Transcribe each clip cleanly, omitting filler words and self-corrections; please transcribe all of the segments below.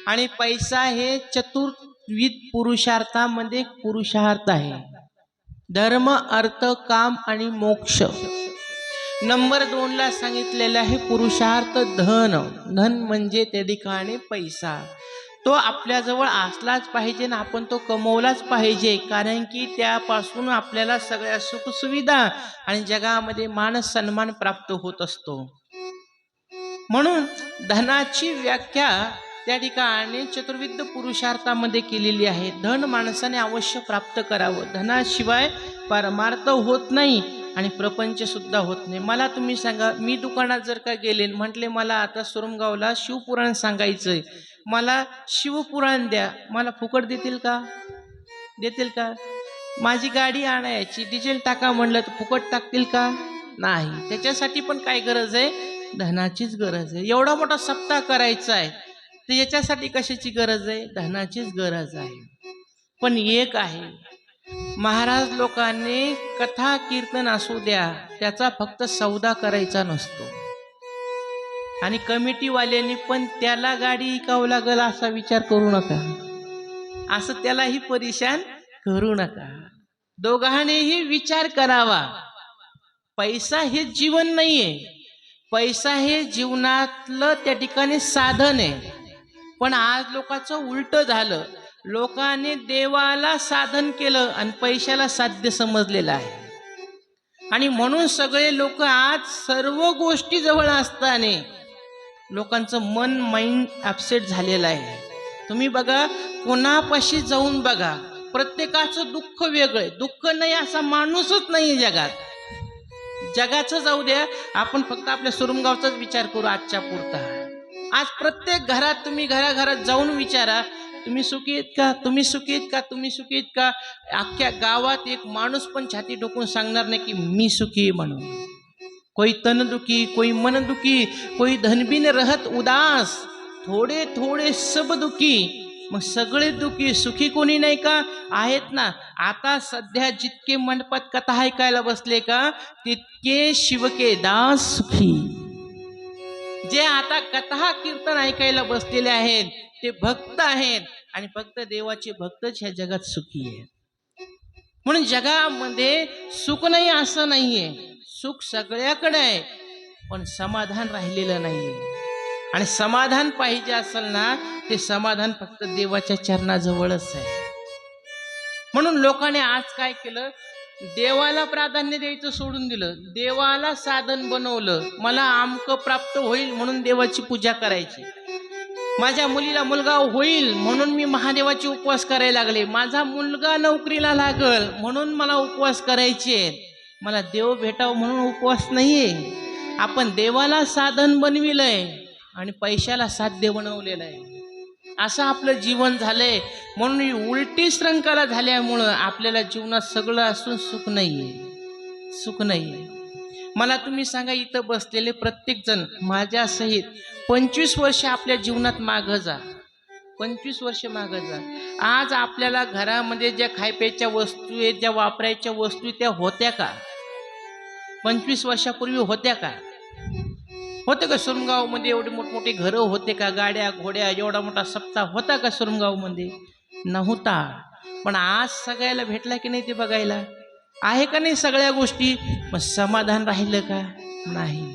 आणि पैसा हे चतुर्विध पुरुषार्थामध्ये एक पुरुषार्थ आहे. धर्म, अर्थ, काम आणि मोक्ष. नंबर 2 ला सांगितलेलं आहे पुरुषार्थ धन. धन म्हणजे त्या ठिकाणी पैसा. तो आपल्याजवळ असलाच पाहिजे ना, आपण तो कमवलाच पाहिजे, कारण की त्यापासून आपल्याला सगळ्या सुखसुविधा आणि जगामध्ये मान सन्मान प्राप्त होत असतो. म्हणून धनाची व्याख्या त्या ठिकाणी चतुर्विध पुरुषार्थामध्ये केलेली आहे. धन माणसाने अवश्य प्राप्त करावं. धनाशिवाय परमार्थ होत नाही आणि प्रपंच सुद्धा होत नाही. मला तुम्ही सांगा, मी दुकानात जर का गेले म्हटले मला आता सुरमगावला शिवपुराण सांगायचंय, मला शिवपुराण द्या, मला फुकट देतील का? देतील का? माझी गाडी आणायची, डिझेल टाका म्हणलं तर फुकट टाकतील का? नाही. त्याच्यासाठी पण काय गरज आहे? धनाचीच गरज आहे. एवढा मोठा सप्ताह करायचा आहे तर याच्यासाठी कशाची गरज आहे? धनाचीच गरज आहे. पण एक आहे, महाराज लोकांनी कथा कीर्तन असू द्या, त्याचा फक्त सौदा करायचा नसतो. आणि कमिटीवाल्यांनी पण त्याला गाडी विकावं लागल असा विचार करू नका, असं त्यालाही परेशान करू नका. दोघांनीही विचार करावा. पैसा हे जीवन नाहीये, पैसा हे जीवनातलं त्या ठिकाणी साधन आहे. पण आज लोकांचं उलट झालं. लोकांनी देवाला साधन केलं आणि पैशाला साध्य समजलेलं आहे. आणि म्हणून सगळे लोक आज सर्व गोष्टी जवळ असताना लोकांचं मन माइंड अपसेट झालेलं आहे. तुम्ही बघा, कोणापाशी जाऊन बघा, प्रत्येकाचं दुःख वेगळं. दुःख नाही असा माणूसच नाही जगात. जगाचं जाऊ द्या, आपण फक्त आपल्या सुरमगावचाच विचार करू आजच्या पुरता. आज प्रत्येक घरात तुम्ही घराघरात जाऊन विचारा, तुम्ही सुखी आहेत का? तुम्ही सुखी आहेत का? तुम्ही सुखी आहेत का? अख्ख्या गावात एक माणूस पण छाती ठोकून सांगणार नाही की मी सुखी आहे म्हणून. कोई तन दुखी, कोई मन दुखी, कोई धनबिन रहत उदास, थोडे थोडे सब दुखी. मग सगळे दुखी, सुखी कोणी नाही का? आहेत ना. आता सध्या जितके मंडपात कथा ऐकायला बसले का, तितके शिवके दास सुखी. जे आता कथा कीर्तन ऐकायला बसलेले आहेत ते भक्त आहेत आणि फक्त देवाचे भक्तच ह्या जगात सुखी आहेत. म्हणून जगामध्ये सुख नाही असं नाहीये, सुख सगळ्याकडे आहे, पण समाधान राहिलेलं नाहीये. आणि समाधान पाहिजे असेल ना, ते समाधान फक्त देवाच्या चरणाजवळच आहे. म्हणून लोकांनी आज काय केलं, देवाला प्राधान्य द्यायचं सोडून दिलं, देवाला साधन बनवलं. मला आमकं प्राप्त होईल म्हणून देवाची पूजा करायची, माझ्या मुलीला मुलगा होईल म्हणून मी महादेवाचे उपवास करायला लागले, माझा मुलगा नोकरीला लागल म्हणून मला उपवास करायचे, मला देव भेटावं म्हणून उपवास नाहीये. आपण देवाला साधन बनविलंय आणि पैशाला साध्य बनवलेलं आहे. असं आपलं जीवन झालंय. म्हणून उलटी श्रंखला झाल्यामुळं आपल्याला जीवनात सगळं असून सुख नाहीये, सुख नाहीये. मला तुम्ही सांगा, इथं बसलेले प्रत्येक जण माझ्या सहित 25 वर्ष आपल्या जीवनात मागं जा, 25 वर्ष मागं जा. आज आपल्याला घरामध्ये ज्या खायप्याच्या वस्तू आहेत, ज्या वापरायच्या वस्तू त्या होत्या का? 25 वर्षापूर्वी होत्या का? होते का? सुरमगावमध्ये एवढे मोठमोठे घरं होते का? गाड्या घोड्या एवढा मोठा सप्ताह होता का सुरमगावमध्ये? नव्हता. पण आज सगळ्याला भेटला की नाही ते बघायला आहे का नाही सगळ्या गोष्टी. मग समाधान राहिलं का? नाही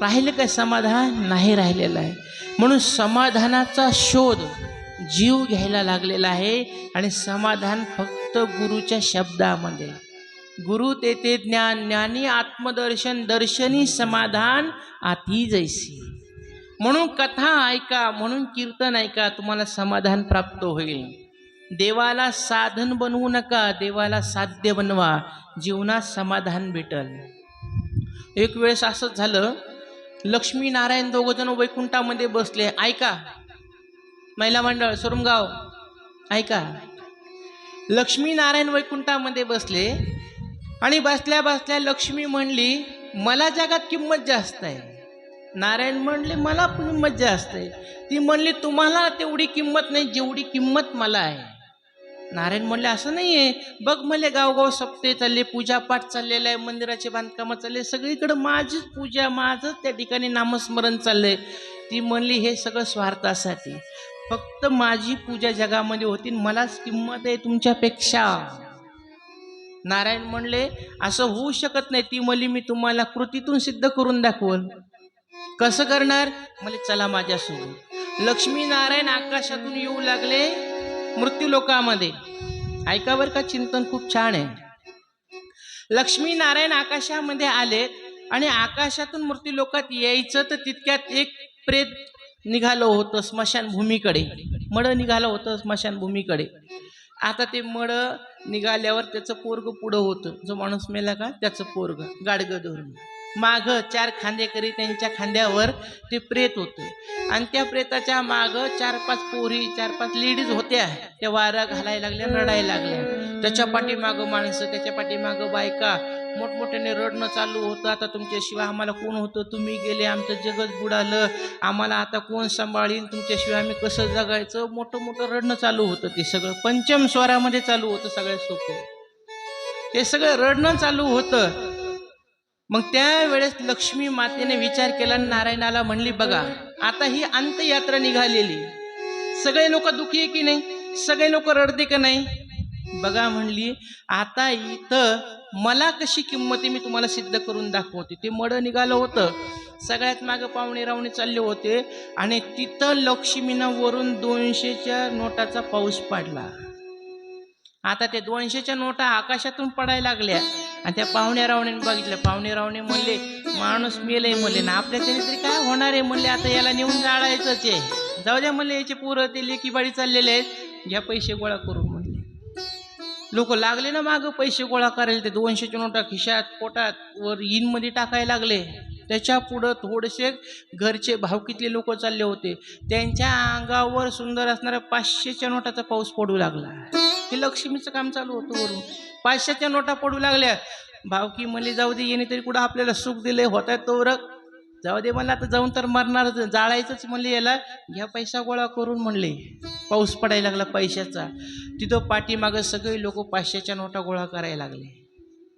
राहिलं का? समाधान नाही राहिलेलं आहे. म्हणून समाधानाचा शोध जीव घ्यायला लागलेला आहे आणि समाधान फक्त गुरुच्या शब्दामध्ये. गुरु तेथे ज्ञान, ज्ञानी आत्मदर्शन, दर्शनी समाधान आती जैसी. म्हणून कथा ऐका, म्हणून कीर्तन ऐका, तुम्हाला समाधान प्राप्त होईल. देवाला साधन बनवू नका, देवाला साध्य बनवा, जीवनात समाधान भेटल. एक वेळेस असंच झालं, लक्ष्मी नारायण दोघं जण वैकुंठामध्ये बसले. ऐका महिला मंडळ सुरमगाव, ऐका. लक्ष्मी नारायण वैकुंठामध्ये बसले आणि बसल्या बसल्या लक्ष्मी म्हणली मला जगात किंमत जास्त आहे. नारायण म्हणले मला किंमत जास्त आहे. ती म्हणली तुम्हाला तेवढी किंमत नाही जेवढी किंमत मला आहे. नारायण म्हणले असं नाहीये, बघ म्हणले गावगाव सप्ते चालले, पूजापाठ चाललेला आहे, मंदिराचे बांधकाम चालले, सगळीकडे माझीच पूजा, माझंच त्या ठिकाणी नामस्मरण चाललंय. ती म्हणली हे सगळं स्वार्थासाठी, फक्त माझी पूजा जगामध्ये होती, मलाच किंमत आहे तुमच्यापेक्षा. नारायण म्हणले असं होऊ शकत नाही. ती म्हणली मी तुम्हाला कृतीतून सिद्ध करून दाखवल. कसं करणार? म्हणजे चला माझ्यासोबत. लक्ष्मी नारायण आकाशातून येऊ लागले मृत्यू लोकामध्ये. ऐका बरं का, चिंतन खूप छान आहे. लक्ष्मी नारायण आकाशामध्ये आले आणि आकाशातून मृत्यू लोकात यायचं तर तितक्यात एक प्रेत निघालं होतं स्मशानभूमीकडे. मड निघालं होतं स्मशानभूमीकडे. आता ते मड निघाल्यावर त्याचं पोरग पुढं होतं, जो माणूस मेला का त्याचं पोरग गाडगं धरून. माग 4 खांदेकरी त्यांच्या खांद्यावर ते प्रेत होते आणि त्या प्रेताच्या माग 4-5 पोरी, 4-5 लेडीज होत्या. त्या वारा घालायला लागल्या, रडायला लागल्या. त्याच्या पाठीमाग माणसं, त्याच्या पाठीमाग बायका, मोठमोठ्याने रडणं चालू होतं. आता तुमच्याशिवाय आम्हाला कोण होतं, तुम्ही गेले, आमचं जगच बुडालं, आम्हाला आता कोण सांभाळीन, तुमच्याशिवाय आम्ही कसं जगायचं. मोठं मोठं रडणं चालू होतं. ते सगळं पंचम स्वरामध्ये चालू होतं. सगळ्यात सोपं ते सगळं रडणं चालू होतं. मग त्यावेळेस लक्ष्मी मातेने विचार केला, नारायणाला म्हणली बघा आता ही अंत्ययात्रा निघालेली, सगळे लोक दुखी आहे की नाही, सगळे लोक रडते का नाही, बघा म्हणली आता इथं मला कशी किंमत आहे मी तुम्हाला सिद्ध करून दाखवते. ते मड निघालं होतं, सगळ्यात मागं पाहुणे रावणे चालले होते आणि तिथं लक्ष्मीनं वरून 200च्या नोटाचा पाऊस पडला. आता ते 200च्या नोटा आकाशातून पडायला लागल्या आणि त्या पाहुण्या रावण्याने बघितलं. पाहुणे रावणे म्हणले माणूस मेलय म्हणले ना, आपल्या त्याने तरी काय होणार आहे म्हणले, आता याला नेऊन जाळायचंच आहे, जाऊ द्या म्हणले, याचे पोरं ते लेकीबाडी चाललेले आहेत, घ्या पैसे गोळा करून म्हणले. लोक लागले ना मागं पैसे गोळा करायला. ते 200च्या नोटा खिशात पोटात वर इनमध्ये टाकायला लागले. त्याच्या पुढं थोडेसे घरचे भावकीतले लोक चालले होते, त्यांच्या अंगावर सुंदर असणाऱ्या 500च्या नोटाचा पाऊस पडू लागला. हे लक्ष्मीचं काम चालू होतं. वरून 500च्या नोटा पडू लागल्या. भावकी म्हणले जाऊ दे, येणे तरी कुठं आपल्याला सुख दिले होता तो रक, जाऊ दे म्हणलं, आता जाऊन तर मरणार, जाळायचंच म्हणले, याला घ्या पैसा गोळा करून म्हणले. पाऊस पडायला लागला पैशाचा. तिथं पाठीमागं सगळे लोक 500च्या नोटा गोळा करायला लागले.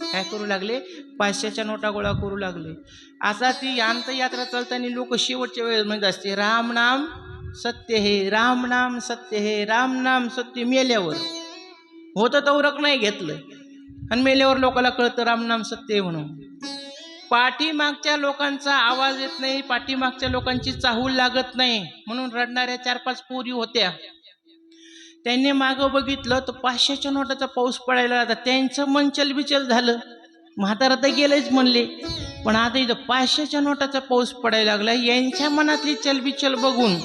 काय करू लागले? 500च्या नोटा गोळा करू लागले. आता ती अंत्ययात्रा चालताना लोक शेवटच्या वेळेस म्हणत असते राम नाम सत्य हे, राम नाम सत्य हे, राम नाम सत्य. मेल्यावर होतं तवरक नाही घेतलं आणि मेल्यावर लोकांना कळतं राम नाम सत्य आहे म्हणून. पाठीमागच्या लोकांचा आवाज येत नाही, पाठीमागच्या लोकांची चाहूल लागत नाही, म्हणून रडणाऱ्या 4-5 पोरी होत्या. त्यांनी मागं बघितलं तर 500च्या नोटाचा पाऊस पडायला लागला. त्यांचं मन चलबिचल झालं, म्हातारा तर गेलेच म्हणले, पण आता इथं 500च्या नोटाचा पाऊस पडायला लागला. यांच्या मनातली चलबिचल बघून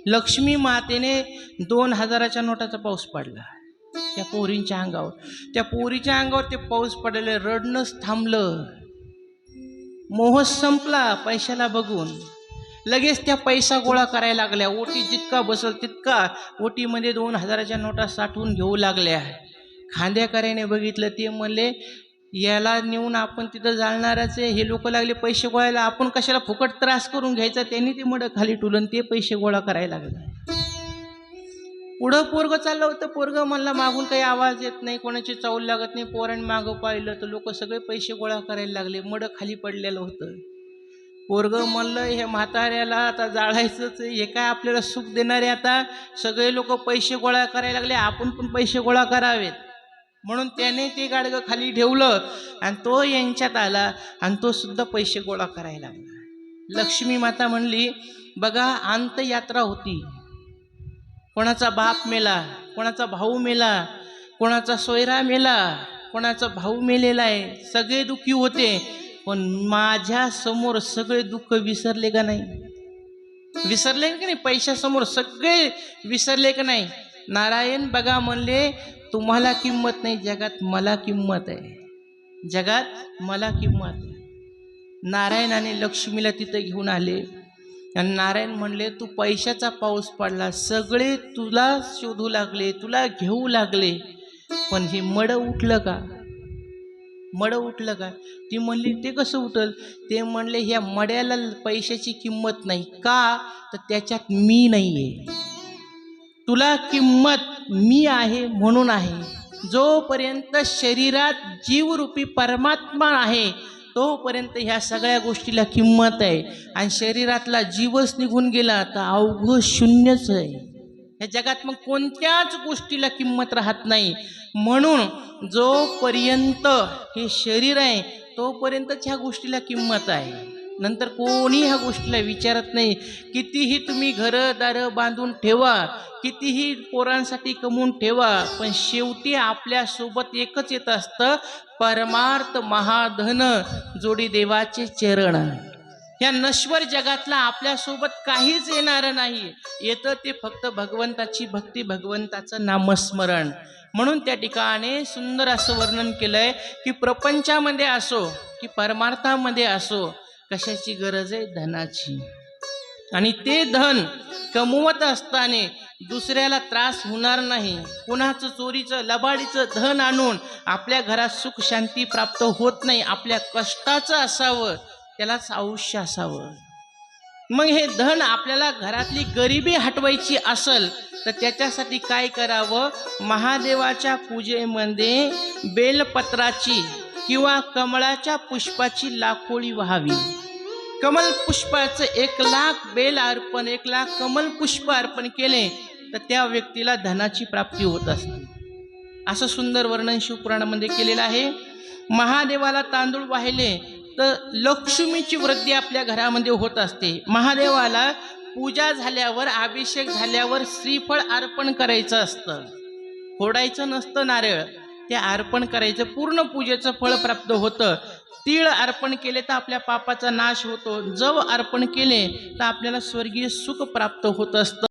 लक्ष्मी मातेने 2000च्या नोटाचा पाऊस पडला त्या पोरींच्या अंगावर. त्या पोरीच्या अंगावर ते पाऊस पडायला, रडणंच थांबलं, मोह संपला पैशाला बघून. लगेच त्या पैसा गोळा करायला लागल्या. ओटी जितका बसल तितका ओटीमध्ये 2000च्या नोटा साठवून घेऊ लागल्या. खांद्याकऱ्याने बघितलं, ते म्हणले याला नेऊन आपण तिथं जाळणारच आहे, हे लोक लागले पैसे गोळायला, आपण कशाला फुकट त्रास करून घ्यायचा. त्यांनी ते मड खाली टुलन ते पैसे गोळा करायला लागले. पुढं पोरग चाललं होतं. पोरग म्हणला मागून काही आवाज येत नाही, कोणाची चावल लागत नाही. पोरांनी मागं पाहिलं तर लोक सगळे पैसे गोळा करायला लागले. मड खाली पडलेलं होतं. पोरग म्हणलं हे म्हाताऱ्याला आता जाळायचंच, हे काय आपल्याला सुख देणारे. आता सगळे लोक पैसे गोळा करायला लागले, आपण पण पैसे गोळा करावेत. म्हणून त्याने ते गाडगं खाली ठेवलं आणि तो यांच्यात आला आणि तो सुद्धा पैसे गोळा करायला लागला. लक्ष्मी माता म्हणली बघा अंत्ययात्रा होती, कोणाचा बाप मेला, कोणाचा भाऊ मेला, कोणाचा सोयरा मेला, कोणाचा भाऊ मेलेला आहे, सगळे दुःखी होते, पण माझ्या समोर सगळे दुःख विसरले का नाही? विसरले का नाही? पैशासमोर सगळे विसरले का नाही? नारायण बघा म्हणले तुम्हाला किंमत नाही, जगात मला किंमत आहे, जगात मला किंमत आहे. नारायणाने लक्ष्मीला तिथं घेऊन आले आणि नारायण म्हणले तू पैशाचा पाऊस पडला, सगळे तुला शोधू लागले, तुला घेऊ लागले, पण हे मड उठलं का? मड उठलं का? ती म्हणली ते कसं उठल? ते म्हणले ह्या मड्याला पैशाची किंमत नाही का? तर त्याच्यात मी नाही आहे. तुला किंमत मी आहे म्हणून आहे. जोपर्यंत शरीरात जीवरूपी परमात्मा आहे तोपर्यंत ह्या सगळ्या गोष्टीला किंमत आहे. आणि शरीरातला जीवच निघून गेला तर अवघ शून्यच आहे. या जगात मग कोणत्याच गोष्टीला किंमत राहत नाही. म्हणून जोपर्यंत हे शरीर आहे तोपर्यंतच ह्या गोष्टीला किंमत आहे. नंतर कोणी ह्या गोष्टीला विचारत नाही. कितीही तुम्ही घरदारं बांधून ठेवा, कितीही पोरांसाठी कमवून ठेवा, पण शेवटी आपल्यासोबत एकच येत असतं, परमार्थ महाधन जोडी देवाचे चरण. या नश्वर जगातला आपल्यासोबत काहीच येणार नाही. येतं ते फक्त भगवंताची भक्ती, भगवंताचं नामस्मरण. म्हणून त्या ठिकाणी सुंदर असं वर्णन केलंय की प्रपंचामध्ये असो की परमार्थामध्ये असो, कशाची गरज आहे? धनाची. आणि ते धन कमवत असताना दुसऱ्याला त्रास होणार नाही. कुणाचं चोरीचं लबाडीचं धन आणून आपल्या घरात सुख शांती प्राप्त होत नाही. आपल्या कष्टाचं असावं, त्यालाच आयुष्य असावं. मग हे धन आपल्याला घरातली गरिबी हटवायची असेल तर त्याच्यासाठी काय करावं? महादेवाच्या पूजेमध्ये बेलपत्राची किंवा कमळाच्या पुष्पाची लाखोळी व्हावी. कमल पुष्पाचं 1,00,000 बेल अर्पण, 1,00,000 कमल पुष्प अर्पण केले तर त्या व्यक्तीला धनाची प्राप्ती होत असते. असं सुंदर वर्णन शिवपुराणामध्ये केलेलं आहे. महादेवाला तांदूळ वाहिले तर लक्ष्मीची वृद्धी आपल्या घरामध्ये होत असते. महादेवाला पूजा झाल्यावर, अभिषेक झाल्यावर श्रीफळ अर्पण करायचं असतं, फोडायचं नसतं नारळ, ते अर्पण करायचं. पूर्ण पूजेचं फळ प्राप्त होतं. तीळ अर्पण केले तर आपल्या पापाचा नाश होतो. जव अर्पण केले तर आपल्याला स्वर्गीय सुख प्राप्त होत असतं.